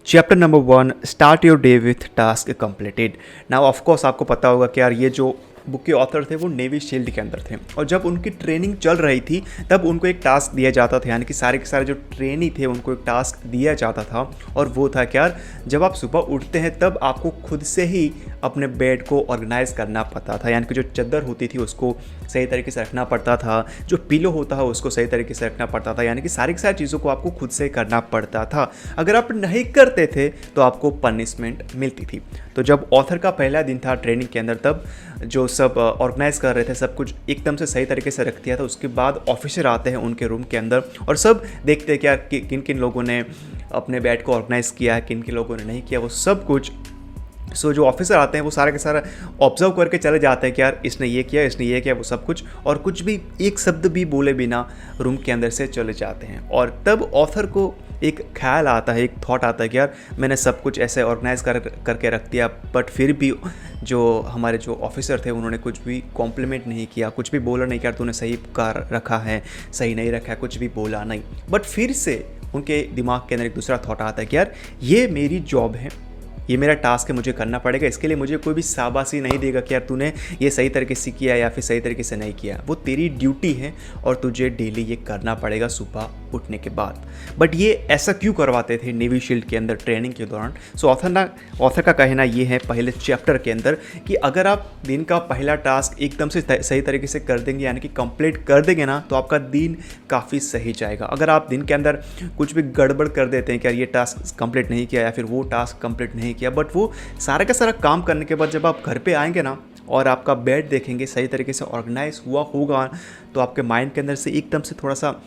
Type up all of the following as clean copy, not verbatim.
Chapter number 1 start your day with task completed. Now of course आपको पता होगा कि यार ये जो बुक के ऑथर थे वो नेवी शील्ड के अंदर थे और जब उनकी ट्रेनिंग चल रही थी तब उनको एक टास्क दिया जाता था, यानी कि सारे के सारे जो ट्रेनी थे उनको एक टास्क दिया जाता था और वो था कि यार जब आप सुबह उठते हैं तब आपको खुद से ही अपने बेड को ऑर्गेनाइज करना पड़ता था, यानी कि जो चादर होती थी उसको सही तरीके से रखना पड़ता था, जो पिलो होता है उसको सही तरीके से रखना पड़ता था, यानी कि सारी की सारी चीज़ों को आपको खुद से करना पड़ता था। अगर आप नहीं करते थे तो आपको पनिशमेंट मिलती थी। तो जब ऑथर का पहला दिन था ट्रेनिंग के अंदर तब जो सब ऑर्गेनाइज कर रहे थे सब कुछ एकदम से सही तरीके से रख दिया था। उसके बाद ऑफिसर आते हैं उनके रूम के अंदर और सब देखते हैं कि यार किन किन लोगों ने अपने बेड को ऑर्गेनाइज किया है, किन किन लोगों ने नहीं किया, वो सब कुछ। सो जो ऑफिसर आते हैं वो सारा के सारा ऑब्जर्व करके चले जाते हैं कि यार इसने ये किया, इसने ये किया, वो सब कुछ, और कुछ भी एक शब्द भी बोले बिना रूम के अंदर से चले जाते हैं। और तब ऑथर को एक ख्याल आता है, एक थॉट आता है कि यार मैंने सब कुछ ऐसे ऑर्गेनाइज करके रख दिया, बट फिर भी जो हमारे जो ऑफिसर थे उन्होंने कुछ भी कॉम्प्लीमेंट नहीं किया, कुछ भी बोला नहीं कि यार तूने सही कर रखा है, सही नहीं रखा है, कुछ भी बोला नहीं। बट फिर से उनके दिमाग के अंदर एक दूसरा थॉट आता है कि यार ये मेरी जॉब है, ये मेरा टास्क है, मुझे करना पड़ेगा, इसके लिए मुझे कोई भी शाबाशी नहीं देगा कि यार तूने ये सही तरीके से किया या फिर सही तरीके से नहीं किया। वो तेरी ड्यूटी है और तुझे डेली ये करना पड़ेगा सुबह उठने के बाद। बट ये ऐसा क्यों करवाते थे नेवी शील्ड के अंदर ट्रेनिंग के दौरान? सो ऑथर का कहना ये है पहले चैप्टर के अंदर कि अगर आप दिन का पहला टास्क एकदम से सही तरीके से कर देंगे, यानी कि कंप्लीट कर देंगे ना, तो आपका दिन काफ़ी सही जाएगा। अगर आप दिन के अंदर कुछ भी गड़बड़ कर देते हैं कि यार ये टास्क कंप्लीट नहीं किया या फिर वो टास्क कंप्लीट नहीं किया, बट वो सारा का सारा काम करने के बाद जब आप घर पे आएंगे ना और आपका बेड देखेंगे सही तरीके से ऑर्गेनाइज हुआ होगा, तो आपके माइंड के अंदर से एकदम से थोड़ा सा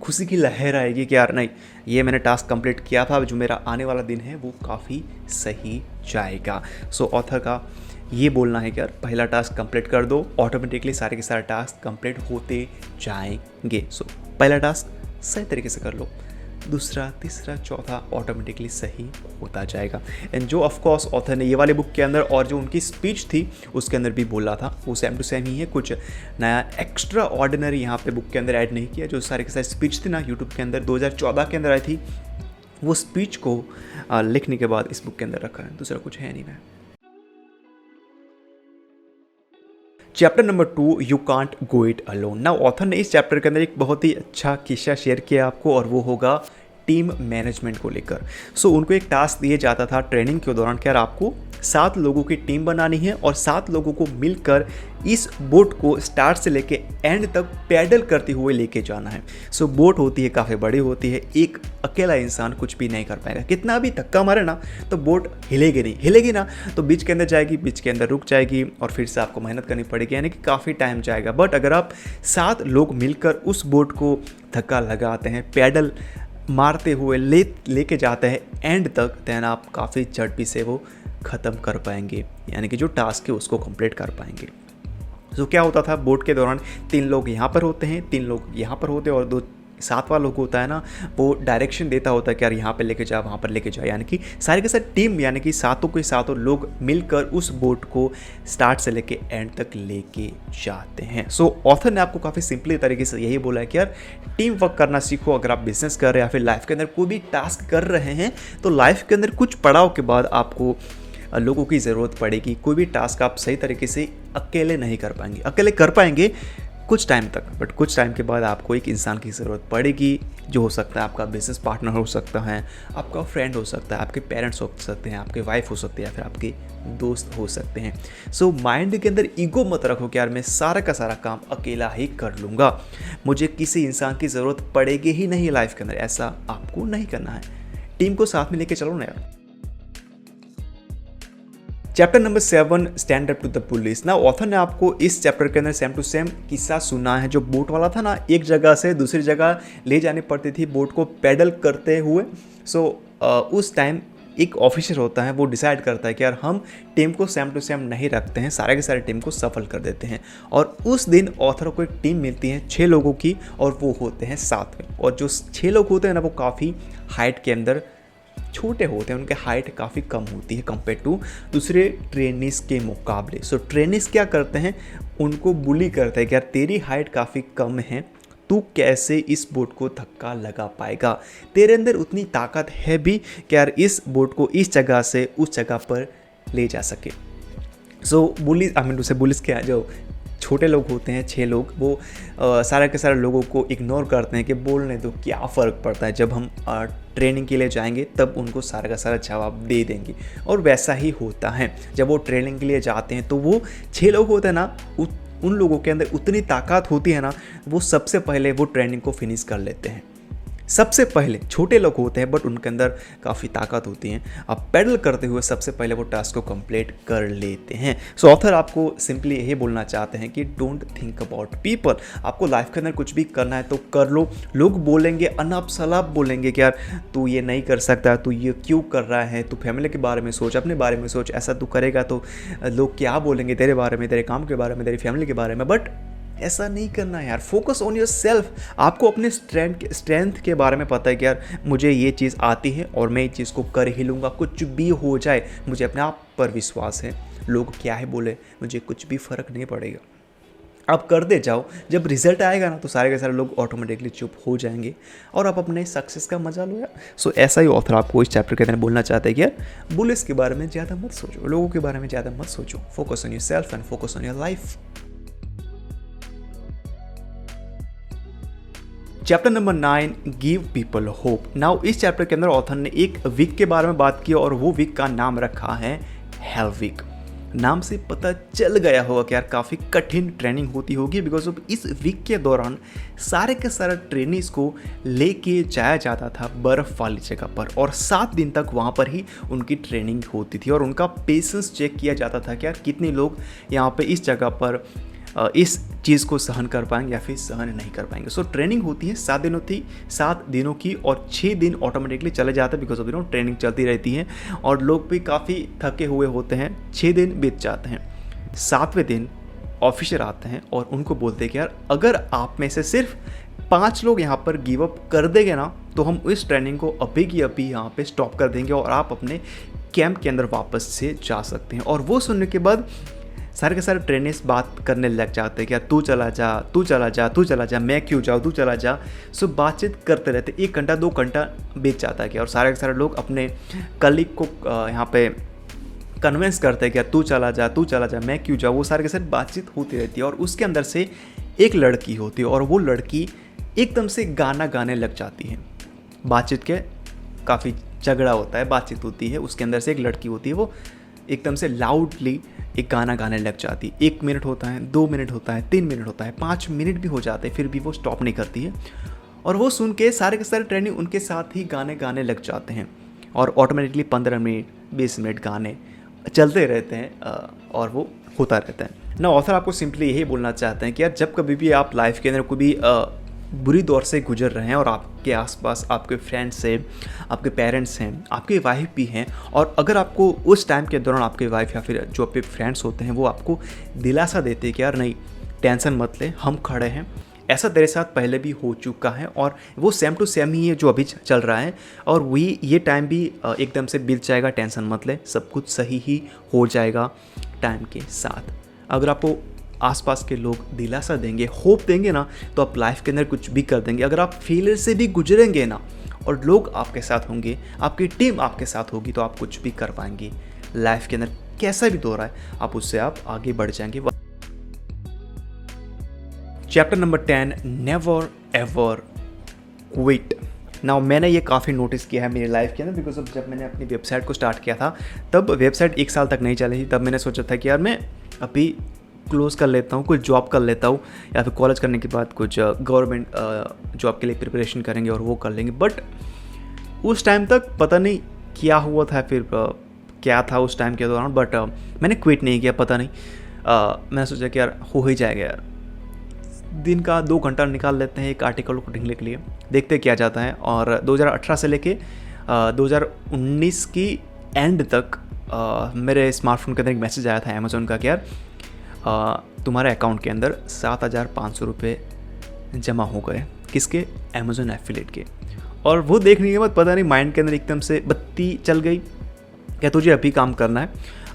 खुशी की लहर आएगी कि यार नहीं, ये मैंने टास्क कंप्लीट किया था, जो मेरा आने वाला दिन है वो काफ़ी सही जाएगा। सो ऑथर का ये बोलना है कि यार पहला टास्क कंप्लीट कर दो, ऑटोमेटिकली सारे के सारे टास्क कंप्लीट होते जाएंगे। सो पहला टास्क सही तरीके से कर लो, दूसरा, तीसरा, चौथा ऑटोमेटिकली सही होता जाएगा। एंड जो ऑफकोर्स ऑथर ने ये वाले बुक के अंदर और जो उनकी स्पीच थी उसके अंदर भी बोला था वो सेम टू सेम ही है, कुछ नया एक्स्ट्रा ऑर्डिनरी यहाँ पे बुक के अंदर ऐड नहीं किया। जो सारे के सारे स्पीच थी ना यूट्यूब के अंदर 2014 के अंदर आई थी, वो स्पीच को लिखने के बाद इस बुक के अंदर रखा है, दूसरा कुछ है नहीं मैं। Chapter number 2 you can't go it alone. ना ऑथर ने इस चैप्टर के अंदर एक बहुत ही अच्छा किस्सा शेयर किया आपको और वो होगा टीम मैनेजमेंट को लेकर। सो उनको एक टास्क दिया जाता था ट्रेनिंग के दौरान कि यार आपको 7 लोगों की टीम बनानी है और 7 लोगों को मिलकर इस बोट को स्टार्ट से लेके एंड तक पैडल करते हुए लेके जाना है। सो बोट होती है काफ़ी बड़ी होती है, एक अकेला इंसान कुछ भी नहीं कर पाएगा, कितना भी धक्का मारे ना तो बोट हिलेगी नहीं, हिलेगी ना तो बीच के अंदर जाएगी, बीच के अंदर रुक जाएगी और फिर से आपको मेहनत करनी पड़ेगी, यानी कि काफ़ी टाइम जाएगा। बट अगर आप 7 लोग मिलकर उस बोट को धक्का लगाते हैं, पैडल मारते हुए लेके जाते हैं एंड तक, देन आप काफ़ी झड़पी से वो ख़त्म कर पाएंगे, यानी कि जो टास्क है उसको कंप्लीट कर पाएंगे। तो क्या होता था बोट के दौरान 3 लोग यहाँ पर होते हैं, 3 लोग यहाँ पर होते हैं और 7वां लोग होता है ना वो डायरेक्शन देता होता है कि यार यहाँ पे लेके जाओ, वहाँ पर लेके जाओ, यानी कि सारे के साथ टीम, यानी कि 7 के 7 लोग मिलकर उस बोट को स्टार्ट से लेके एंड तक लेके जाते हैं। सो ऑथर ने आपको काफ़ी सिंपली तरीके से यही बोला है कि यार टीम वर्क करना सीखो। अगर आप बिजनेस कर रहे हैं या फिर लाइफ के अंदर कोई भी टास्क कर रहे हैं तो लाइफ के अंदर कुछ पड़ाव के बाद आपको लोगों की ज़रूरत पड़ेगी। कोई भी टास्क आप सही तरीके से अकेले नहीं कर पाएंगे, अकेले कर पाएंगे कुछ टाइम तक, बट कुछ टाइम के बाद आपको एक इंसान की ज़रूरत पड़ेगी, जो हो सकता है आपका बिजनेस पार्टनर हो सकता है, आपका फ्रेंड हो सकता है, आपके पेरेंट्स हो सकते हैं, आपके वाइफ हो सकते हैं या फिर आपके दोस्त हो सकते हैं। सो माइंड के अंदर ईगो मत रखो कि यार मैं सारा का सारा काम अकेला ही कर लूँगा, मुझे किसी इंसान की ज़रूरत पड़ेगी ही नहीं लाइफ के अंदर, ऐसा आपको नहीं करना है। टीम को साथ में लेके चलो ना यार। Chapter number 7 stand up to the police. ना ऑथर ने आपको इस चैप्टर के अंदर सेम टू सेम किस्सा सुना है। जो बोट वाला था ना, एक जगह से दूसरी जगह ले जानी पड़ती थी बोट को पैडल करते हुए। सो उस टाइम एक ऑफिसर होता है, वो डिसाइड करता है कि यार हम टीम को सेम टू सेम नहीं रखते हैं, सारे के सारे टीम को सफल कर देते हैं। और उस दिन ऑथर को एक टीम मिलती है 6 लोगों की और वो होते हैं 7 में। और जो 6 लोग होते हैं ना वो काफ़ी हाइट के अंदर छोटे होते हैं, उनके हाइट काफ़ी कम होती है कंपेयर टू दूसरे ट्रेनिस के मुकाबले। सो ट्रेनिस क्या करते हैं, उनको बुली करते हैं कि यार तेरी हाइट काफ़ी कम है, तू कैसे इस बोट को धक्का लगा पाएगा। तेरे अंदर उतनी ताकत है भी कि यार इस बोट को इस जगह से उस जगह पर ले जा सके। सो बुलिस के जो छोटे लोग होते हैं 6 लोग, वो सारे के सारे लोगों को इग्नोर करते हैं कि बोलने दो, क्या फ़र्क पड़ता है, जब हम ट्रेनिंग के लिए जाएंगे तब उनको सारा का सारा जवाब दे देंगे। और वैसा ही होता है, जब वो ट्रेनिंग के लिए जाते हैं तो वो 6 लोग होते हैं ना, उन लोगों के अंदर उतनी ताकत होती है ना, वो सबसे पहले वो ट्रेनिंग को फिनिश कर लेते हैं। सबसे पहले छोटे लोग होते हैं बट उनके अंदर काफ़ी ताकत होती है। अब पैडल करते हुए सबसे पहले वो टास्क को कंप्लीट कर लेते हैं। सो ऑथर आपको सिंपली यही बोलना चाहते हैं कि डोंट थिंक अबाउट पीपल। आपको लाइफ के अंदर कुछ भी करना है तो कर लो। लोग बोलेंगे, अनाप शनाप बोलेंगे कि यार तू ये नहीं कर सकता, तू ये क्यों कर रहा है, तू फैमिली के बारे में सोच, अपने बारे में सोच, ऐसा तू करेगा तो लोग क्या बोलेंगे तेरे बारे में, तेरे काम के बारे में, तेरी फैमिली के बारे में। बट ऐसा नहीं करना है यार। Focus on your self. आपको अपने स्ट्रेंथ के बारे में पता है कि यार मुझे ये चीज़ आती है और मैं इस चीज़ को कर ही लूँगा, कुछ भी हो जाए। मुझे अपने आप पर विश्वास है, लोग क्या है बोले मुझे कुछ भी फ़र्क नहीं पड़ेगा। आप कर दे जाओ, जब रिजल्ट आएगा ना तो सारे के सारे लोग ऑटोमेटिकली चुप हो जाएंगे और आप अपने सक्सेस का मजा लो यार। सो ऐसा ही ऑथर आपको इस चैप्टर के अंदर बोलना चाहता है कि यार बुलिस के बारे में ज़्यादा मत सोचो, लोगों के बारे में ज़्यादा मत सोचो। Focus on your self and focus on your life. Chapter number 9, give people hope. Now इस चैप्टर के अंदर ऑथर ने एक वीक के बारे में बात की और वो वीक का नाम रखा है हेल वीक। नाम से पता चल गया होगा कि यार काफ़ी कठिन ट्रेनिंग होती होगी, बिकॉज ऑफ इस वीक के दौरान सारे के सारे ट्रेनिंग्स को लेके जाया जाता था बर्फ़ वाली जगह पर और 7 दिन तक वहाँ पर ही उनकी ट्रेनिंग होती थी और उनका पेशेंस चेक किया जाता था कि यार कितने लोग यहाँ पे इस जगह पर इस चीज़ को सहन कर पाएंगे या फिर सहन नहीं कर पाएंगे। सो ट्रेनिंग होती है 7 दिनों की और 6 दिन ऑटोमेटिकली चले जाते हैं, बिकॉज ऑफ ट्रेनिंग चलती रहती है और लोग भी काफ़ी थके हुए होते हैं। 6 दिन बीत जाते हैं, 7वें दिन ऑफिसर आते हैं और उनको बोलते हैं कि यार अगर आप में से सिर्फ 5 लोग यहाँ पर गिव अप कर देंगे ना तो हम इस ट्रेनिंग को अभी की अभी यहाँ पे स्टॉप कर देंगे और आप अपने कैंप के अंदर वापस से जा सकते हैं। और वो सुनने के बाद सारे के सारे ट्रेनर्स बात करने लग जाते हैं कि यार तू चला जा, तू चला जा, तू चला जा, मैं क्यों जाऊँ, तू चला जा। सो बातचीत करते रहते, 1 घंटा 2 घंटा बीत जाता है कि और सारे के सारे लोग अपने कलीग को यहाँ पे कन्विंस करते हैं कि यार तू चला जा, तू चला जा, मैं क्यों जाऊँ। वो सारे के साथ बातचीत होती रहती है और उसके अंदर से एक लड़की होती है और वो लड़की एकदम से गाना गाने लग जाती है। बातचीत के काफ़ी झगड़ा होता है, बातचीत होती है, उसके अंदर से एक लड़की होती है, वो एकदम से लाउडली एक गाना गाने लग जाती है। 1 मिनट होता है, 2 मिनट होता है, 3 मिनट होता है, 5 मिनट भी हो जाते हैं, फिर भी वो स्टॉप नहीं करती है। और वो सुन के सारे के सारे ट्रेनिंग उनके साथ ही गाने गाने लग जाते हैं और ऑटोमेटिकली 15 मिनट 20 मिनट गाने चलते रहते हैं और वो होता रहता है ना। ऑथर आपको सिंपली यही बोलना चाहते हैं कि यार जब कभी भी आप लाइफ के अंदर कोई भी बुरी दौर से गुजर रहे हैं और आपके आसपास आपके फ्रेंड्स हैं, आपके पेरेंट्स हैं, आपके वाइफ भी हैं, और अगर आपको उस टाइम के दौरान आपके वाइफ या फिर जो आपके फ्रेंड्स होते हैं वो आपको दिलासा देते हैं कि यार नहीं टेंशन मत ले, हम खड़े हैं, ऐसा तेरे साथ पहले भी हो चुका है और वो सेम टू सेम ही है जो अभी चल रहा है और वही ये टाइम भी एकदम से बीत जाएगा, टेंशन मत ले, सब कुछ सही ही हो जाएगा टाइम के साथ। अगर आपको आसपास के लोग दिलासा देंगे, होप देंगे ना, तो आप लाइफ के अंदर कुछ भी कर देंगे। अगर आप फेलियर से भी गुजरेंगे ना और लोग आपके साथ होंगे, आपकी टीम आपके साथ होगी, तो आप कुछ भी कर पाएंगे। लाइफ के अंदर कैसा भी दौर है आप उससे आप आगे बढ़ जाएंगे। Chapter number 10, never ever quit. Now मैंने ये काफ़ी नोटिस किया है मेरी लाइफ के अंदर, बिकॉज जब मैंने अपनी वेबसाइट को स्टार्ट किया था तब वेबसाइट 1 साल तक नहीं चली थी। तब मैंने सोचा था कि यार मैं अभी क्लोज़ कर लेता हूँ, कुछ जॉब कर लेता हूँ या फिर कॉलेज करने के बाद कुछ गवर्नमेंट जॉब के लिए प्रिपरेशन करेंगे और वो कर लेंगे। बट उस टाइम तक पता नहीं क्या हुआ था, फिर क्या था उस टाइम के दौरान, बट मैंने क्विट नहीं किया। पता नहीं मैंने सोचा कि यार हो ही जाएगा यार, दिन का 2 घंटा निकाल लेते हैं एक आर्टिकल को ढूंढने के लिए, देखते क्या जाता है। और 2018 से लेके 2019 की एंड तक मेरे स्मार्टफोन के अंदर एक मैसेज आया था अमेज़ॉन का कि यार तुम्हारे अकाउंट के अंदर 7,500 रुपये जमा हो गए। किसके? अमेज़ॉन एफिलिएट के। और वो देखने के बाद पता नहीं माइंड के अंदर एकदम से बत्ती चल गई, क्या तुझे अभी काम करना है,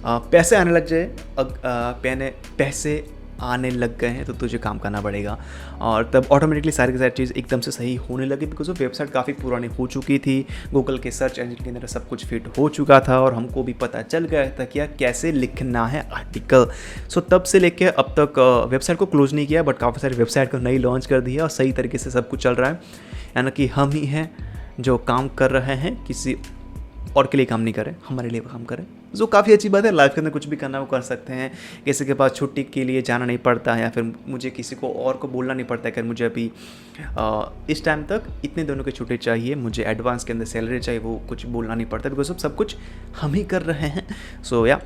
पैसे आने लग जाए, पैसे आने लग गए हैं तो तुझे काम करना पड़ेगा। और तब ऑटोमेटिकली सारी की सारी चीज़ एकदम से सही होने लगी, बिकॉज वो वेबसाइट काफ़ी पुरानी हो चुकी थी, गूगल के सर्च इंजन के अंदर सब कुछ फिट हो चुका था और हमको भी पता चल गया था कि यार कैसे लिखना है आर्टिकल। सो तब से लेके अब तक वेबसाइट को क्लोज नहीं किया, बट काफ़ी सारी वेबसाइट को नई लॉन्च कर दी है और सही तरीके से सब कुछ चल रहा है। यानी कि हम ही हैं जो काम कर रहे हैं, किसी और के लिए काम नहीं करें, हमारे लिए काम करें, जो काफ़ी अच्छी बात है। लाइफ के अंदर कुछ भी करना वो कर सकते हैं, किसी के पास छुट्टी के लिए जाना नहीं पड़ता है या फिर मुझे किसी को और को बोलना नहीं पड़ता है कि मुझे अभी इस टाइम तक इतने दिनों की छुट्टी चाहिए, मुझे एडवांस के अंदर सैलरी चाहिए, वो कुछ बोलना नहीं पड़ता, बिकॉज ऑफ सब कुछ हम ही कर रहे हैं। सो या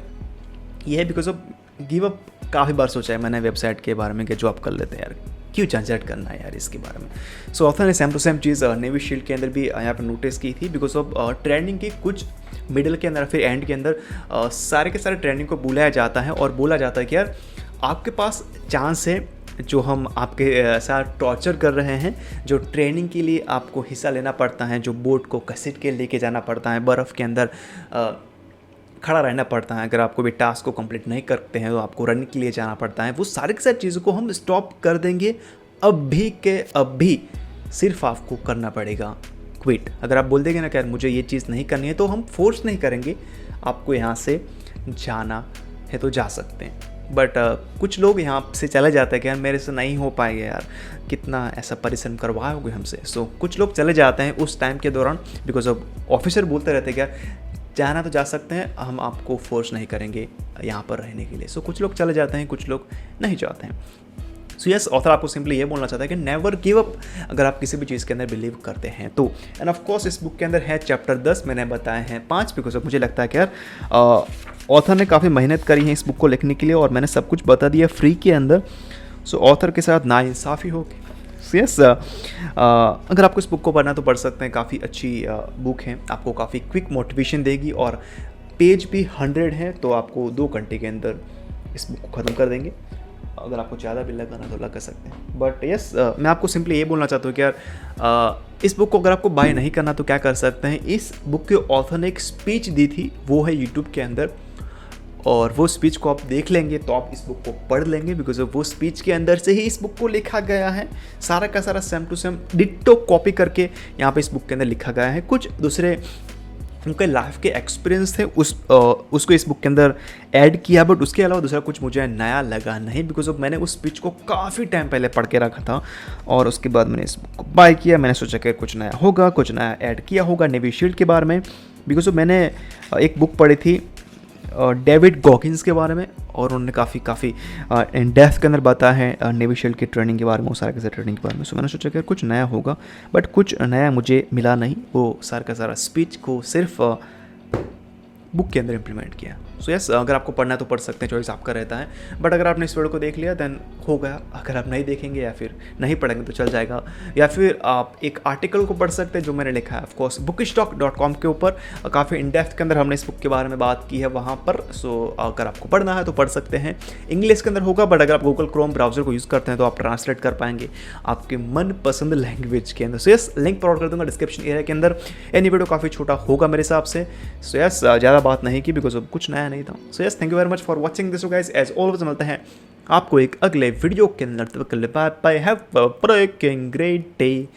ये है बिकॉज ऑफ गिव अप। काफ़ी बार सोचा है मैंने वेबसाइट के बारे में कि जो आप कर लेते हैं यार, क्यों झंझट करना है यार इसके बारे में। सो ऑथर ने सेम टू सेम चीज़ नेवी शील्ड के अंदर भी यहाँ पर नोटिस की थी, बिकॉज ऑफ ट्रेंडिंग की कुछ मिडल के अंदर फिर एंड के अंदर सारे के सारे ट्रेंडिंग को बुलाया जाता है और बोला जाता है कि यार आपके पास चांस है, जो हम आपके साथ टॉर्चर कर रहे हैं, जो ट्रेनिंग के लिए आपको हिस्सा लेना पड़ता है, जो बोट को घसीट के लेके जाना पड़ता है, बर्फ़ के अंदर खड़ा रहना पड़ता है, अगर आपको भी टास्क को कंप्लीट नहीं करते हैं तो आपको रनिंग के लिए जाना पड़ता है, वो सारी की सारी चीज़ों को हम स्टॉप कर देंगे अब भी के अब भी। सिर्फ आपको करना पड़ेगा क्विट। अगर आप बोल देंगे ना कि यार मुझे ये चीज़ नहीं करनी है, तो हम फोर्स नहीं करेंगे, आपको यहाँ से जाना है तो जा सकते हैं। बट कुछ लोग यहाँ से चले जाते हैं कि यार मेरे से नहीं हो पाएगा यार, कितना ऐसा परिश्रम करवाओगे हमसे। सो कुछ लोग चले जाते हैं उस टाइम के दौरान, बिकॉज ऑफ ऑफिसर बोलते रहते हैं कि यार जाना तो जा सकते हैं, हम आपको फोर्स नहीं करेंगे यहाँ पर रहने के लिए। सो कुछ लोग चले जाते हैं, कुछ लोग नहीं जाते हैं। सो यस, ऑथर आपको सिंपली ये बोलना चाहता है कि नेवर गिव अप अगर आप किसी भी चीज़ के अंदर बिलीव करते हैं तो। एंड ऑफ कोर्स इस बुक के अंदर है चैप्टर 10, मैंने बताए हैं 5, बिकॉज मुझे लगता है कि यार ऑथर ने काफ़ी मेहनत करी है इस बुक को लिखने के लिए और मैंने सब कुछ बता दिया फ्री के अंदर। सो ऑथर के साथ नाइंसाफ़ी होगी। यस, अगर आपको इस बुक को पढ़ना तो पढ़ सकते हैं, काफ़ी अच्छी बुक है, आपको काफ़ी क्विक मोटिवेशन देगी और पेज भी 100 है, तो आपको 2 घंटे के अंदर इस बुक को ख़त्म कर देंगे। अगर आपको ज़्यादा भी लगाना तो लगा सकते हैं, बट यस मैं आपको सिंपली ये बोलना चाहता हूँ कि यार इस बुक को अगर आपको बाय नहीं करना तो क्या कर सकते हैं। इस बुक के ऑथर ने एक स्पीच दी थी, वो है यूट्यूब के अंदर, और वो स्पीच को आप देख लेंगे तो आप इस बुक को पढ़ लेंगे, बिकॉज वो स्पीच के अंदर से ही इस बुक को लिखा गया है। सारा का सारा same to same ditto copy करके यहाँ पे इस बुक के अंदर लिखा गया है। कुछ दूसरे उनके लाइफ के एक्सपीरियंस थे उसको इस बुक के अंदर ऐड किया, बट उसके अलावा दूसरा कुछ मुझे नया लगा नहीं, बिकॉज ऑफ मैंने उस स्पीच को काफ़ी टाइम पहले पढ़ के रखा था और उसके बाद मैंने इस बुक को बाय किया। मैंने सोचा कि कुछ नया होगा, कुछ नया ऐड किया होगा नेवी शील्ड के बारे में, बिकॉज ऑफ मैंने एक बुक पढ़ी थी डेविड गॉगिंस के बारे में और उन्होंने काफ़ी इन डेप्थ के अंदर बताया है नेवी शील्ड की ट्रेनिंग के बारे में, वो सारा का सारा ट्रेनिंग के बारे में। सो मैंने सोचा कि कुछ नया होगा, बट कुछ नया मुझे मिला नहीं। वो सारा का सारा स्पीच को सिर्फ बुक के अंदर इम्प्लीमेंट किया। सो यस, अगर आपको पढ़ना है तो पढ़ सकते हैं, चॉइस आपका रहता है, बट अगर आपने इस वीडियो को देख लिया देन हो गया। अगर आप नहीं देखेंगे या फिर नहीं पढ़ेंगे तो चल जाएगा, या फिर आप एक आर्टिकल को पढ़ सकते हैं जो मैंने लिखा है ऑफकोर्स bookstock.com के ऊपर। काफ़ी इन डेप्थ के अंदर हमने इस बुक के बारे में बात की है वहाँ पर। सो अगर आपको पढ़ना है तो पढ़ सकते हैं, इंग्लिश के अंदर होगा, बट अगर आप गूगल क्रोम ब्राउजर को यूज़ करते हैं तो आप ट्रांसलेट कर पाएंगे आपके मनपसंद लैंग्वेज के अंदर। सो यस, लिंक प्रोवाइड कर दूंगा डिस्क्रिप्शन एरिया के अंदर। एनी वीडियो काफ़ी छोटा होगा मेरे हिसाब से। सो यस, ज़्यादा बात नहीं की बिकॉज कुछ नया नहीं था। So yes, thank you very much for watching this guys. As always मिलते हैं आपको एक अगले वीडियो के अंदर। Bye bye, have a breaking great day.